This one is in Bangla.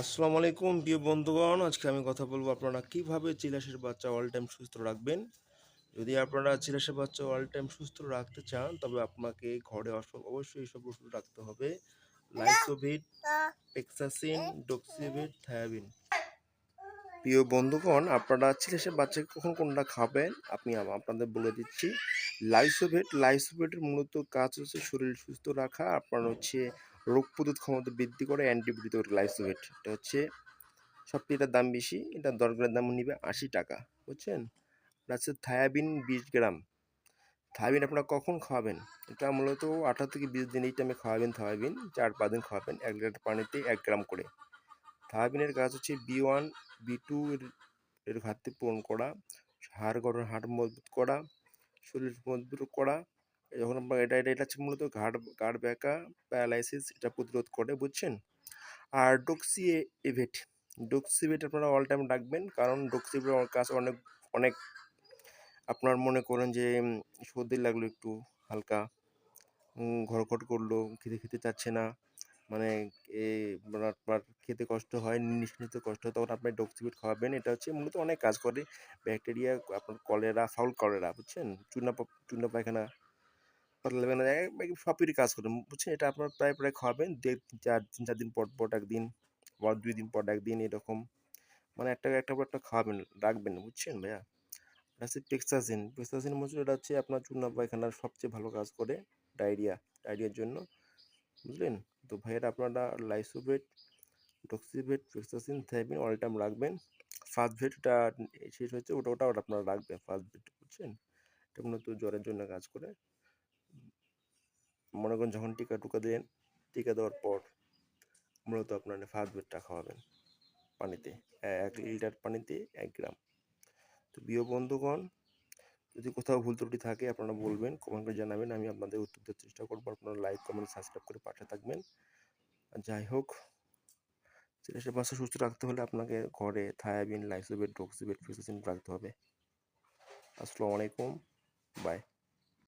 আসসালামু আলাইকুম প্রিয় বন্ধুগণ, আজকে আমি কথা বলবো আপনারা কিভাবে চিলাশের বাচ্চা অল টাইম সুস্থ রাখবেন। যদি আপনারা চিলাশের বাচ্চা অল টাইম সুস্থ রাখতে চান, তবে আপনাকে ঘরে অবশ্যই এইসব ওষুধ রাখতে হবে: লাইসোভিট, পেক্সাসিন, ডক্সিভিট, থায়াবিন। প্রিয় বন্ধুগণ, আপনারা চিলাশের বাচ্চাকে কখন কোনটা খাবেন আপনি আপনাদের বলে দিচ্ছি। লাইসোভিটের মূলত কাজ হচ্ছে শরীর সুস্থ রাখা, আপনার হচ্ছে রোগ প্রতিরোধ ক্ষমতা বৃদ্ধি করে, অ্যান্টিবায়োটিক। লাইসোভিট এটা হচ্ছে সবচেয়ে, এটার দাম বেশি, এটা 10 গ্রামের দাম নিবে 80 টাকা, বুঝছেন। আর আছে থায়াবিন 20 গ্রাম। থায়াবিন আপনারা কখন খাওয়াবেন? এটা মূলত 18 থেকে 20 দিন এই টাইমে খাওয়াবেন। থায়াবিন 4-5 দিন খাওয়াবেন 1 লিটার পানিতে 1 গ্রাম করে। থায়াবিনের কাজ হচ্ছে B1 B2 এর ঘাটতি পূরণ করা, হাড় মজবুত করা, শরীর মজবুত করা। যখন আপনার এটা হচ্ছে মূলত ঘাড় ব্যাকা, প্যারালাইসিস এটা প্রতিরোধ করে, বুঝছেন। আর ডক্সিভেট আপনারা অল টাইম রাখবেন, কারণ ডক্সিভেটের কাজ অনেক অনেক। আপনার মনে করেন যে সর্দি লাগলো একটু হালকা, ঘরঘর করলো, খেতে চাচ্ছে না, মানে আপনার খেতে কষ্ট হয়, নিঃশ্বাস নিতে কষ্ট হয়, তখন আপনি ডক্সিভেট খাওয়াবেন। এটা হচ্ছে মূলত অনেক কাজ করে। ব্যাকটেরিয়া, আপনার ফাউল কলেরা, বুঝছেন, চূর্ণ পায়খানা, পাতলা পায়খানা, সবই কাজ করে, বুঝছেন। এটা আপনার প্রায় প্রায় খাওয়াবেন 3-4 দিন পর পর একদিন, বা 2 দিন পর একদিন, এরকম। মানে একটা পর একটা খাওয়াবেন, রাখবেন, বুঝছেন ভাইয়া। এটা হচ্ছে পেক্সাসিন মজুর, এটা হচ্ছে আপনার চূর্ণ পায়খানার সবচেয়ে ভালো কাজ করে, ডায়রিয়ার জন্য, বুঝলেন। তো ভাইয়েরা, আপনারা লাইসোভেট, ডক্সিভেট, পেক্সাসিন, থায়াবিন অল টাইম রাখবেন। ফার্স্ট ভেটটা শেষ হচ্ছে, ওটা আপনারা রাখবেন, ফার্স্ট ভেট, বুঝছেন। এটা মূলত জ্বরের জন্য কাজ করে। মনে করেন যখন টিকা দেন, টিকা দেওয়ার পর মূলত আপনার ফার্স্ট ভেটটা খাওয়াবেন পানিতে, 1 লিটার পানিতে 1 গ্রাম। তো প্রিয় বন্ধুগণ, যদি কোথাও ভুল ত্রুটি থাকে আপনারা বলবেন, কমেন্ট করে জানাবেন, আমি আপনাদের উত্তর দেওয়ার চেষ্টা করবো। আপনারা লাইক, কমেন্ট, সাবস্ক্রাইব করে পাশে থাকবেন। যাই হোক, চিকিৎসা বাচ্চা সুস্থ রাখতে হলে আপনাকে ঘরে থায়াবিন, লাইসোভিট, ডক্সিভিট, ফিক্সাসিন রাখতে হবে। আসসালামু আলাইকুম, বাই।